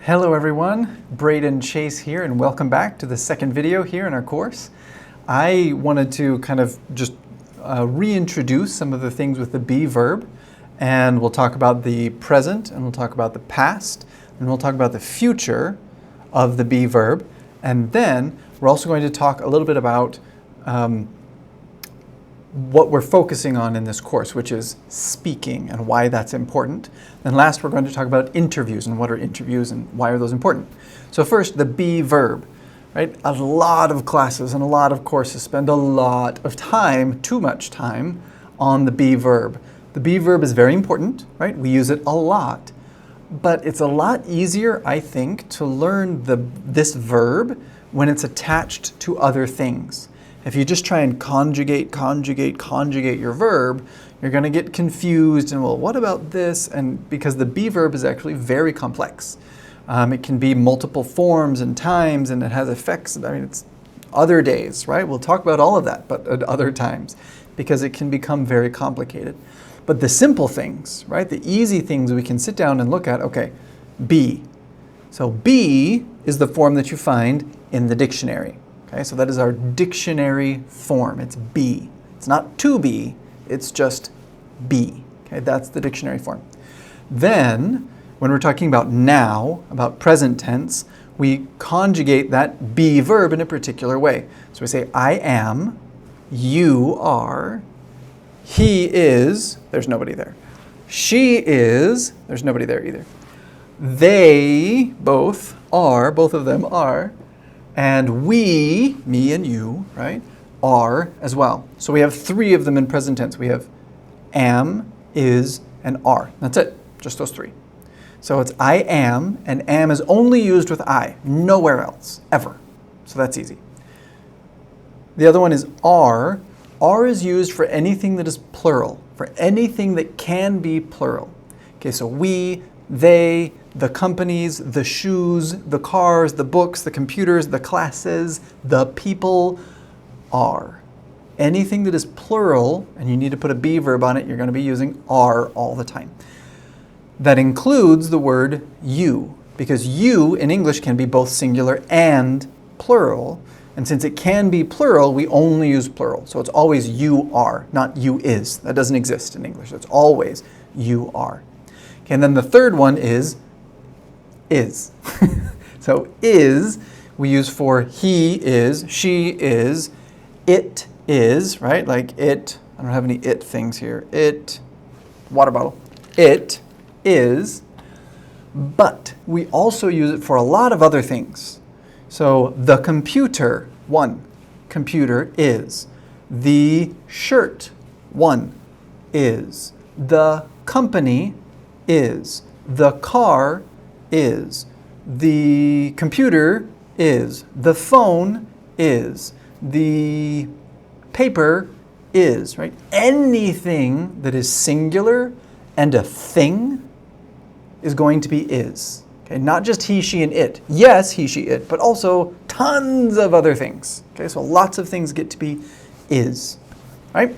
Hello everyone, Braden Chase here, and welcome back to the second video here in our course. I wanted to kind of just reintroduce some of the things with the be verb, and we'll talk about the present, and we'll talk about the past, and we'll talk about the future of the be verb, and then we're also going to talk a little bit about what we're focusing on in this course, which is speaking and why that's important. And last, we're going to talk about interviews and what are interviews and why are those important. So first, the be verb, right? A lot of classes and a lot of courses spend a lot of time, too much time, on the be verb. The be verb is very important, right? We use it a lot, but it's a lot easier, I think, to learn this verb when it's attached to other things. If you just try and conjugate your verb, you're going to get confused and, well, what about this? And because the be verb is actually very complex. It can be multiple forms and times, and it has effects. I mean, it's other days, right? We'll talk about all of that, but at other times, because it can become very complicated. But the simple things, right? The easy things we can sit down and look at, okay, be. So be is the form that you find in the dictionary. Okay, so that is our dictionary form. It's be. It's not to be, it's just be. Okay, that's the dictionary form. Then, when we're talking about now, about present tense, we conjugate that be verb in a particular way. So we say, I am, you are, he is, there's nobody there. She is, there's nobody there either. They both are, both of them are. And we, me and you, right, are as well. So we have three of them in present tense. We have am, is, and are. That's it, just those three. So it's I am, and am is only used with I, nowhere else, ever. So that's easy. The other one is are. Are is used for anything that is plural, for anything that can be plural. Okay, so we, they, the companies, the shoes, the cars, the books, the computers, the classes, the people are. Anything that is plural, and you need to put a be verb on it, you're going to be using are all the time. That includes the word you, because you in English can be both singular and plural. And since it can be plural, we only use plural. So it's always you are, not you is. That doesn't exist in English. It's always you are. Okay, and then the third one is. So is we use for he is, she is, it is, right? Like it, I don't have any it things here. It, water bottle. It is, but we also use it for a lot of other things. So the computer, one, computer is. The shirt, one, is. The company is. The car is. The computer is. The phone is. The paper is, right? Anything that is singular and a thing is going to be is. Okay, not just he, she, and it. Yes, he, she, it, but also tons of other things. Okay, so lots of things get to be is, right?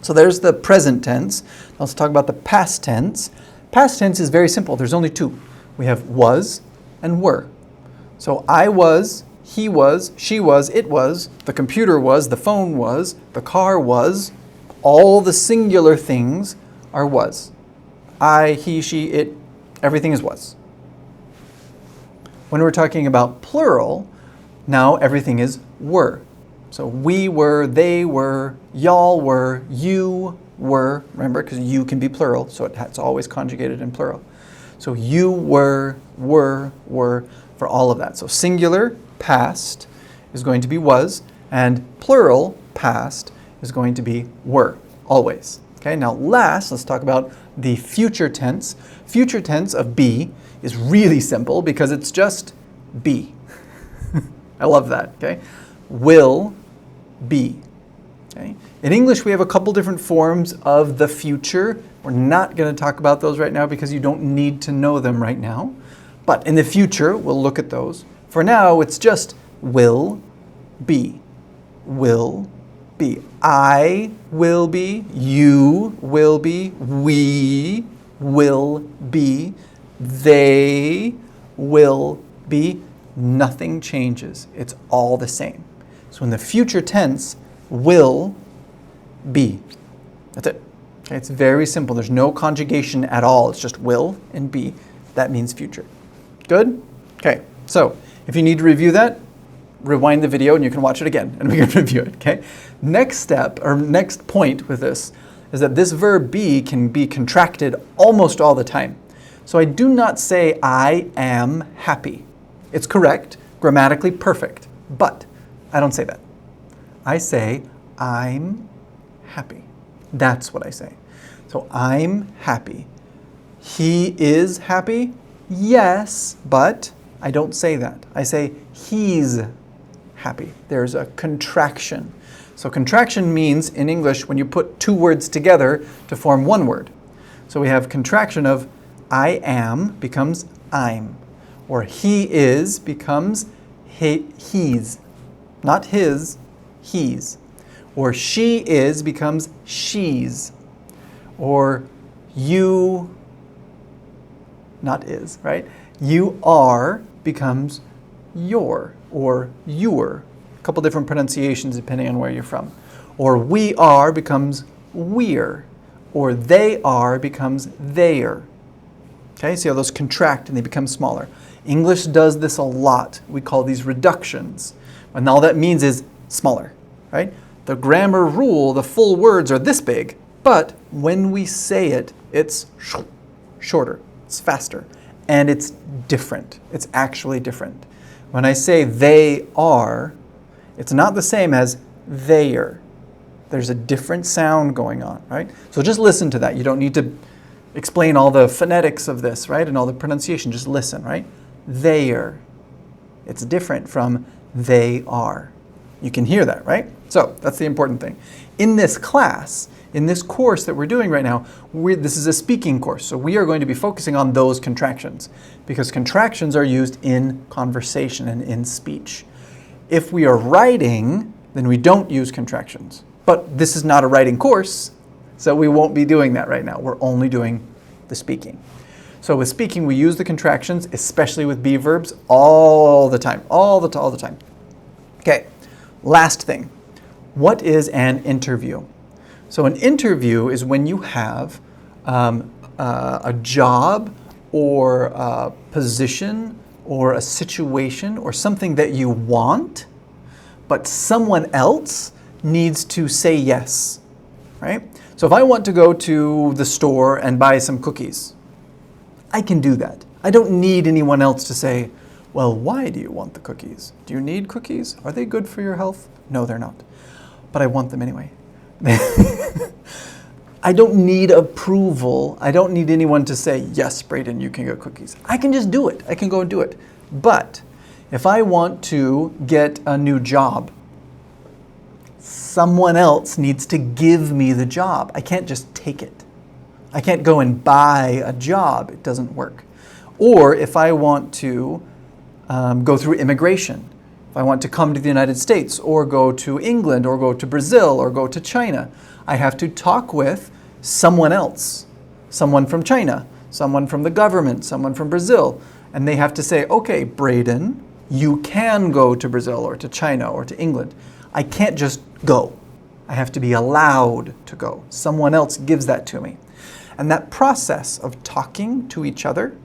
So there's the present tense. Let's talk about the past tense. Past tense is very simple. There's only two. We have was and were. So I was, he was, she was, it was, the computer was, the phone was, the car was. All the singular things are was. I, he, she, it, everything is was. When we're talking about plural, now everything is were. So we were, they were, y'all were, you were. Remember, because you can be plural, so it's always conjugated in plural. So you were for all of that. So singular, past, is going to be was, and plural, past, is going to be were, always. Okay, now last, let's talk about the future tense. Future tense of be is really simple because it's just be. I love that, okay? Will be. Okay? In English, we have a couple different forms of the future. We're not going to talk about those right now because you don't need to know them right now. But in the future, we'll look at those. For now, it's just will be. Will be. I will be. You will be. We will be. They will be, nothing changes. It's all the same. So in the future tense, will be. That's it. Okay, it's very simple. There's no conjugation at all. It's just will and be. That means future. Good? Okay, so if you need to review that, rewind the video and you can watch it again and we can review it, okay? Next step, or next point with this, is that this verb be can be contracted almost all the time. So I do not say I am happy. It's correct, grammatically perfect, but I don't say that. I say I'm happy. That's what I say. So I'm happy. He is happy? Yes, but I don't say that. I say he's happy. There's a contraction. So contraction means, in English, when you put two words together to form one word. So we have contraction of I am becomes I'm, or he is becomes he's. Not his, he's. Or she is becomes she's. Or you, not is, right? You are becomes your, or your. A couple different pronunciations depending on where you're from. Or we are becomes we're. Or they are becomes they're. Okay, see how those contract and they become smaller. English does this a lot. We call these reductions. And all that means is smaller, right? The grammar rule, the full words are this big, but when we say it, it's shorter, it's faster, and it's different. It's actually different. When I say they are, it's not the same as they're. There's a different sound going on, right? So just listen to that. You don't need to explain all the phonetics of this, right? And all the pronunciation. Just listen, right? They're. It's different from they are. You can hear that, right? So that's the important thing. In this class, in this course that we're doing right now, this is a speaking course. So we are going to be focusing on those contractions because contractions are used in conversation and in speech. If we are writing, then we don't use contractions. But this is not a writing course, so we won't be doing that right now. We're only doing the speaking. So with speaking, we use the contractions, especially with be verbs, all the time, all the time. Okay, last thing. What is an interview? So an interview is when you have a job or a position or a situation or something that you want, but someone else needs to say yes, right? So if I want to go to the store and buy some cookies, I can do that. I don't need anyone else to say, well, why do you want the cookies? Do you need cookies? Are they good for your health? No, they're not. But I want them anyway. I don't need approval. I don't need anyone to say, yes, Braden, you can get cookies. I can just do it. I can go and do it. But if I want to get a new job, someone else needs to give me the job. I can't just take it. I can't go and buy a job. It doesn't work. Or if I want to go through immigration, if I want to come to the United States or go to England or go to Brazil or go to China, I have to talk with someone else, someone from China, someone from the government, someone from Brazil. And they have to say, okay, Braden, you can go to Brazil or to China or to England. I can't just go. I have to be allowed to go. Someone else gives that to me. And that process of talking to each other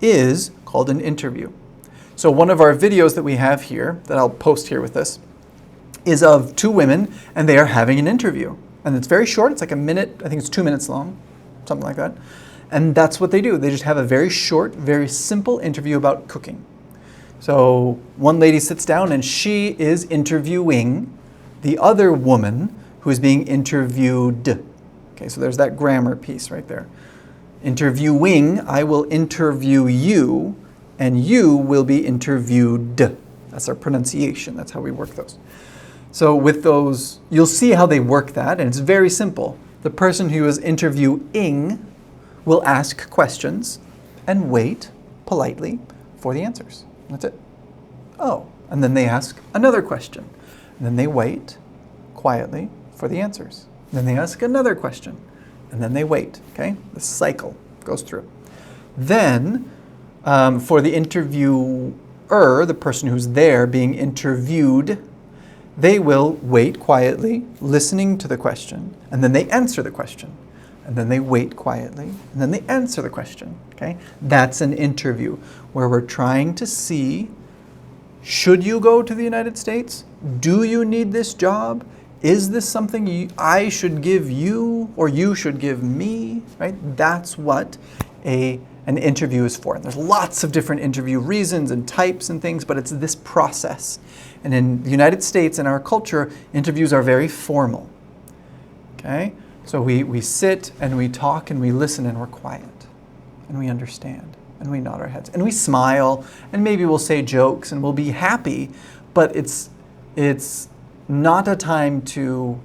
is called an interview. So one of our videos that we have here, that I'll post here with this, is of two women and they are having an interview. And it's very short, it's like a minute, I think it's 2 minutes long, something like that. And that's what they do. They just have a very short, very simple interview about cooking. So one lady sits down and she is interviewing the other woman who is being interviewed. Okay, so there's that grammar piece right there. Interviewing, I will interview you, and you will be interviewed. That's our pronunciation. That's how we work those. So with those, you'll see how they work that, and it's very simple. The person who is interviewing will ask questions and wait politely for the answers. That's it. Oh, and then they ask another question. And then they wait quietly for the answers. Then they ask another question. And then they wait, okay? The cycle goes through. Then For the interviewer, the person who's there being interviewed, they will wait quietly, listening to the question, and then they answer the question. And then they wait quietly, and then they answer the question. Okay? That's an interview where we're trying to see, should you go to the United States? Do you need this job? Is this something I should give you or you should give me? Right? That's what an interview is for. And there's lots of different interview reasons and types and things, but it's this process. And in the United States, in our culture, interviews are very formal. Okay? So we sit and we talk and we listen and we're quiet. And we understand. And we nod our heads. And we smile. And maybe we'll say jokes and we'll be happy. But it's not a time to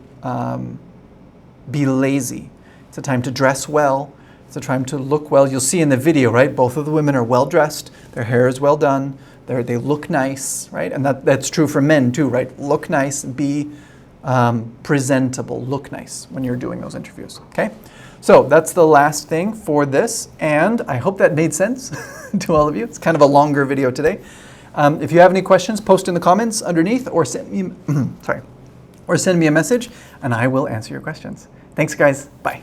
be lazy. It's a time to dress well. It's a time to look well. You'll see in the video, right? Both of the women are well dressed. Their hair is well done. They look nice, right? And that's true for men too, right? Look nice, be presentable, look nice when you're doing those interviews, okay? So that's the last thing for this, and I hope that made sense to all of you. It's kind of a longer video today. If you have any questions, post in the comments underneath or send me, send me a message and I will answer your questions. Thanks guys, bye.